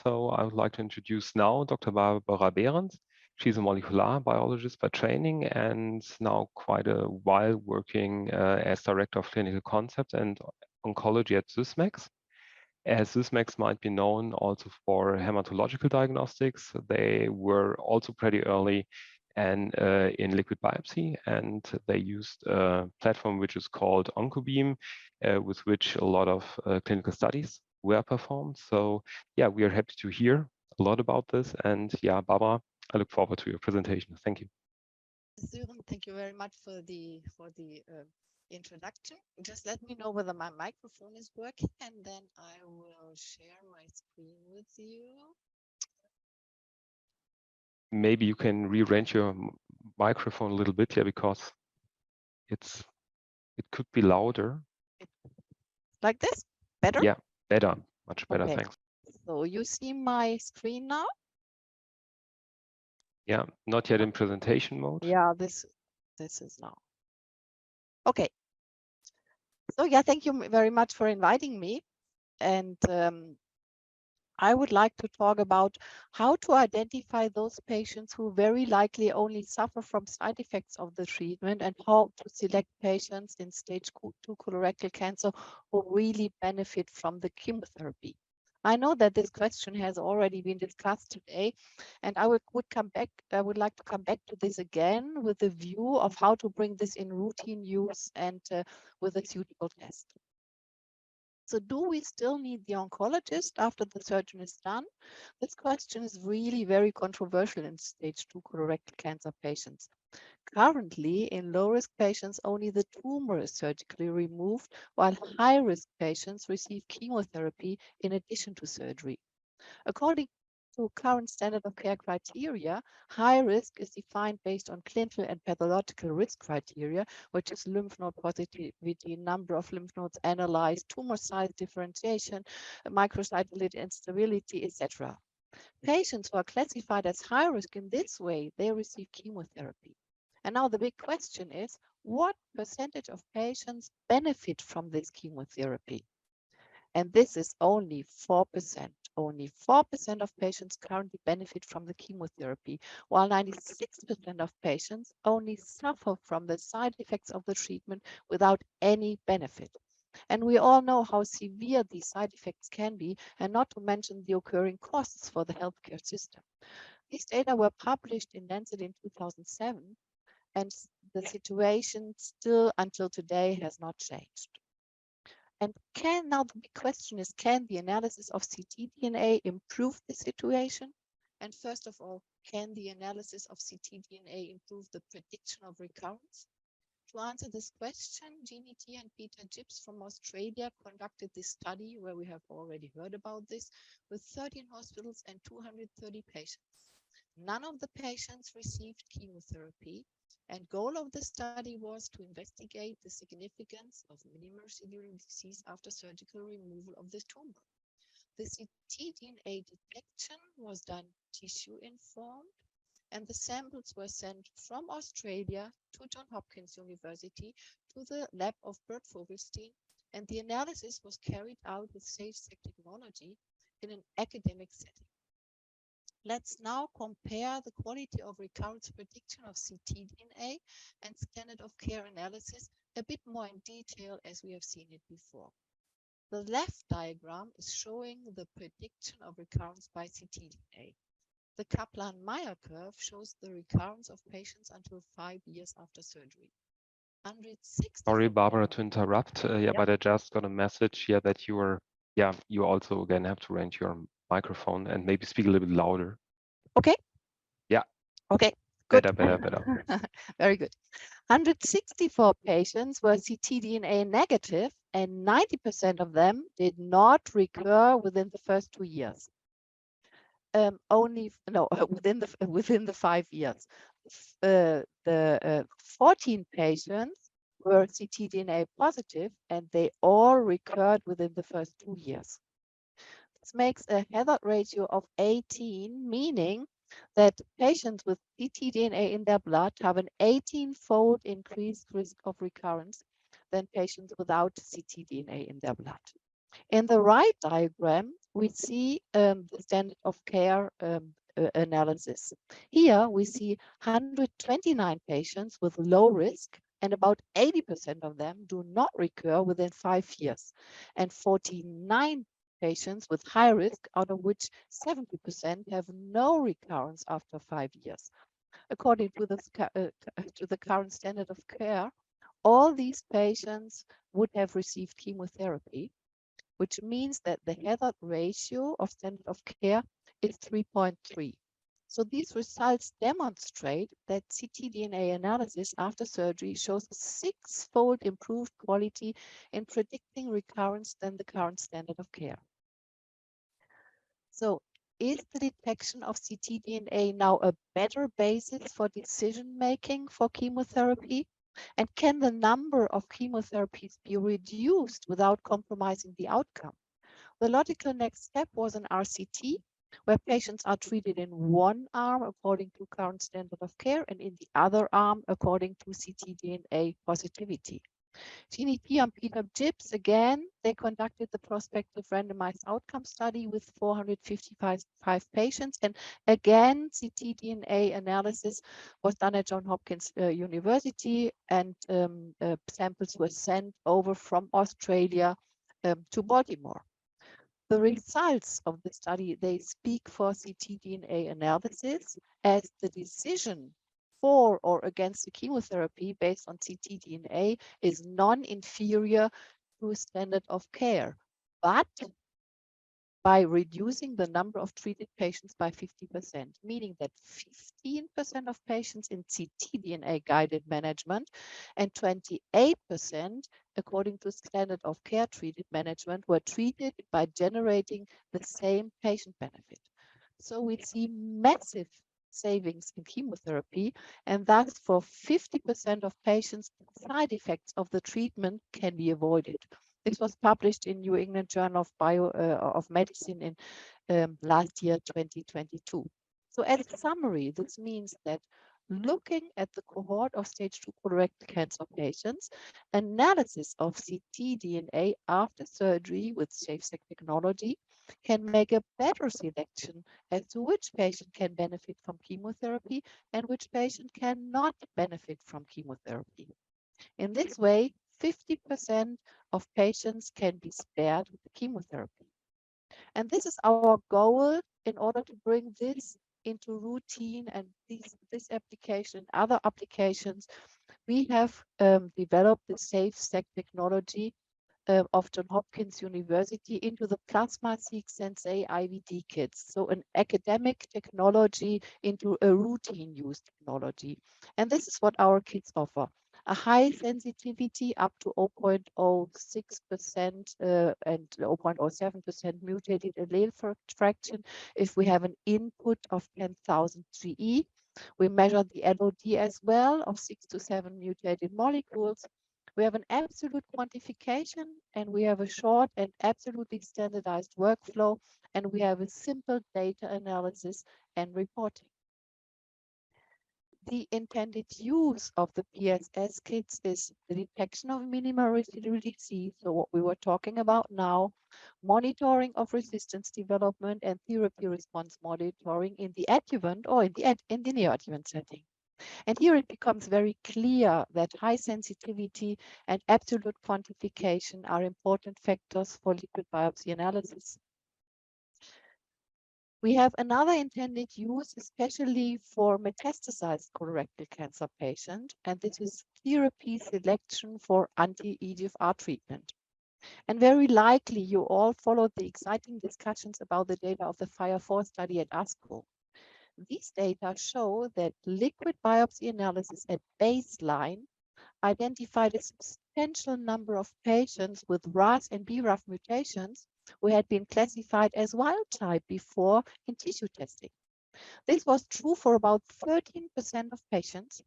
So I would like to introduce now Dr. Barbara Behrens. She's a molecular biologist by training and now quite a while working as Director of Clinical Concept and Oncology at Sysmex. As Sysmex might be known also for hematological diagnostics, they were also pretty early and in liquid biopsy, and they used a platform which is called OncoBeam, with which a lot of clinical studies were performed. So yeah, we are happy to hear a lot about this. And yeah, Barbara, I look forward to your presentation. Thank you. Sören, thank you very much for the introduction. Just let me know whether my microphone is working, and then I will share my screen with you. Maybe you can rearrange your microphone a little bit here because it could be louder. Like this? Better? Yeah, better, much better. Okay. Thanks. So you see my screen now? Yeah, not yet in presentation mode. Yeah, this is now. Okay. So yeah, thank you very much for inviting me. And I would like to talk about how to identify those patients who very likely only suffer from side effects of the treatment, and how to select patients in stage 2 colorectal cancer who really benefit from the chemotherapy. I know that this question has already been discussed today, and I would like to come back to this again with the view of how to bring this in routine use and with a suitable test. So do we still need the oncologist after the surgeon is done? This question is really very controversial in stage 2 colorectal cancer patients. Currently, in low-risk patients, only the tumor is surgically removed, while high-risk patients receive chemotherapy in addition to surgery. According to current standard of care criteria, high risk is defined based on clinical and pathological risk criteria, which is lymph node positivity, number of lymph nodes analyzed, tumor size differentiation, microsatellite instability, etc. Patients who are classified as high risk in this way, they receive chemotherapy. And now the big question is, what percentage of patients benefit from this chemotherapy? And this is only 4%. Only 4% of patients currently benefit from the chemotherapy, while 96% of patients only suffer from the side effects of the treatment without any benefit. And we all know how severe these side effects can be, and not to mention the occurring costs for the healthcare system. These data were published in Lancet in 2007, and the situation still until today has not changed. And now the big question is, can the analysis of ctDNA improve the situation? And first of all, can the analysis of ctDNA improve the prediction of recurrence? To answer this question, Jeannie T and Peter Gibbs from Australia conducted this study, where we have already heard about this, with 13 hospitals and 230 patients. None of the patients received chemotherapy, and goal of the study was to investigate the significance of minimal residual disease after surgical removal of the tumor. The ctDNA detection was done tissue-informed, and the samples were sent from Australia to Johns Hopkins University to the lab of Bert Vogelstein, and the analysis was carried out with SageSec technology in an academic setting. Let's now compare the quality of recurrence prediction of ctDNA and standard of care analysis a bit more in detail, as we have seen it before. The left diagram is showing the prediction of recurrence by ctDNA. The Kaplan-Meier curve shows the recurrence of patients until 5 years after surgery. 160. Sorry, Barbara, to interrupt. But I just got a message here that you also again have to range your microphone and maybe speak a little bit louder. Okay. Yeah. Okay. Good. Better. Very good. 164 patients were ctDNA negative, and 90% of them did not recur within the first 2 years. Within the 5 years. The 14 patients were ctDNA positive, and they all recurred within the first 2 years. This makes a hazard ratio of 18, meaning that patients with ctDNA in their blood have an 18-fold increased risk of recurrence than patients without ctDNA in their blood. In the right diagram, we see the standard of care analysis. Here we see 129 patients with low risk, and about 80% of them do not recur within 5 years, and 49 patients with high risk, out of which 70% have no recurrence after 5 years. According to the current standard of care, all these patients would have received chemotherapy, which means that the hazard ratio of standard of care is 3.3. So these results demonstrate that ctDNA analysis after surgery shows a 6-fold improved quality in predicting recurrence than the current standard of care. So is the detection of ctDNA now a better basis for decision making for chemotherapy? And can the number of chemotherapies be reduced without compromising the outcome? The logical next step was an RCT, where patients are treated in one arm according to current standard of care and in the other arm according to ctDNA positivity. Jeannie P. and Peter Gibbs, again, they conducted the prospective randomized outcome study with 455 patients. And again, ctDNA analysis was done at Johns Hopkins University, and samples were sent over from Australia to Baltimore. The results of the study, they speak for ctDNA analysis, as the decision for or against the chemotherapy based on ctDNA is non-inferior to standard of care, but by reducing the number of treated patients by 50%, meaning that 15% of patients in ctDNA guided management and 28% according to standard of care treated management were treated by generating the same patient benefit. So we see massive savings in chemotherapy, and thus for 50% of patients, side effects of the treatment can be avoided. This was published in New England Journal of Medicine in last year, 2022. So as a summary, this means that looking at the cohort of stage 2 colorectal cancer patients, analysis of ctDNA after surgery with SafeSec technology can make a better selection as to which patient can benefit from chemotherapy and which patient cannot benefit from chemotherapy. In this way, 50% of patients can be spared with the chemotherapy. And this is our goal in order to bring this into routine and this application and other applications. We have developed the SafeSec technology of Johns Hopkins University into the Plasma-seq Sensei IVD kits. So an academic technology into a routine use technology. And this is what our kits offer. A high sensitivity up to 0.06% and 0.07% mutated allele fraction if we have an input of 10,000 GE. We measure the LOD as well of 6 to 7 mutated molecules. We have an absolute quantification, and we have a short and absolutely standardized workflow, and we have a simple data analysis and reporting. The intended use of the PSS kits is the detection of minimal residual disease, so what we were talking about now, monitoring of resistance development and therapy response monitoring in the adjuvant or in the neoadjuvant setting. And here it becomes very clear that high sensitivity and absolute quantification are important factors for liquid biopsy analysis. We have another intended use, especially for metastasized colorectal cancer patients, and this is therapy selection for anti-EGFR treatment. And very likely you all followed the exciting discussions about the data of the FIRE4 study at ASCO. These data show that liquid biopsy analysis at baseline identified a substantial number of patients with RAS and BRAF mutations who had been classified as wild type before in tissue testing. This was true for about 13% of patients,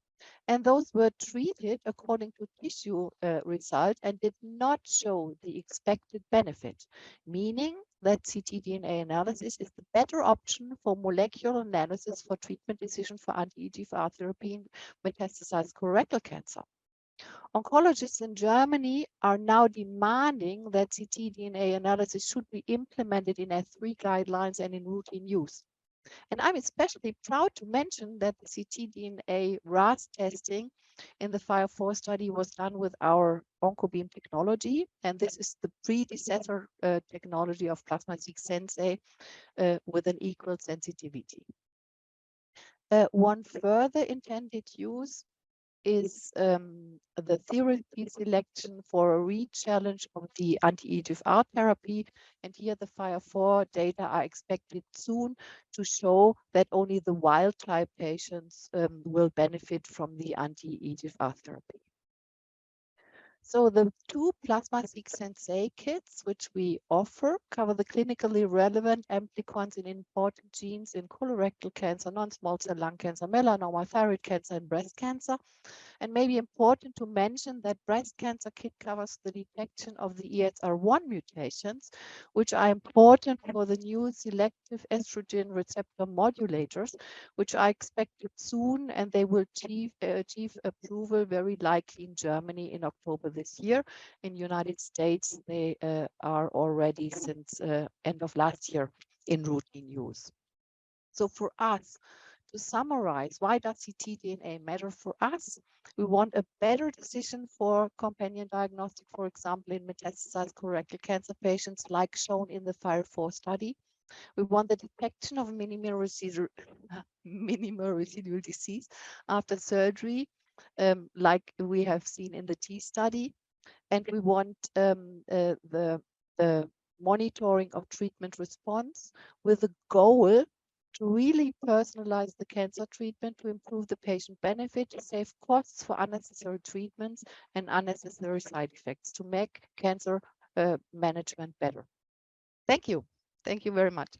and those were treated according to tissue result and did not show the expected benefit, meaning that ctDNA analysis is the better option for molecular analysis for treatment decision for anti-EGFR therapy in metastasized colorectal cancer. Oncologists in Germany are now demanding that ctDNA analysis should be implemented in S3 guidelines and in routine use. And I'm especially proud to mention that the ctDNA RAS testing in the FIRE4 study was done with our OncoBeam technology. And this is the predecessor technology of plasma-seq Sensei with an equal sensitivity. One further intended use is the therapy selection for a re-challenge of the anti-EGFR therapy. And here the FIRE4 data are expected soon to show that only the wild type patients will benefit from the anti-EGFR therapy. So the two plasma-seq Sensei kits, which we offer, cover the clinically relevant amplicons in important genes in colorectal cancer, non-small cell lung cancer, melanoma, thyroid cancer, and breast cancer. And maybe important to mention that breast cancer kit covers the detection of the ESR1 mutations, which are important for the new selective estrogen receptor modulators, which are expected soon, and they will achieve approval very likely in Germany in October this year. In United States, they are already since end of last year in routine use. So for us, to summarize, why does ctDNA matter for us? We want a better decision for companion diagnostic, for example, in metastasized colorectal cancer patients, like shown in the FIRE4 study. We want the detection of minimal residual disease after surgery, like we have seen in the T study. And we want the monitoring of treatment response with the goal to really personalize the cancer treatment, to improve the patient benefit, to save costs for unnecessary treatments and unnecessary side effects, to make cancer management better. Thank you. Thank you very much.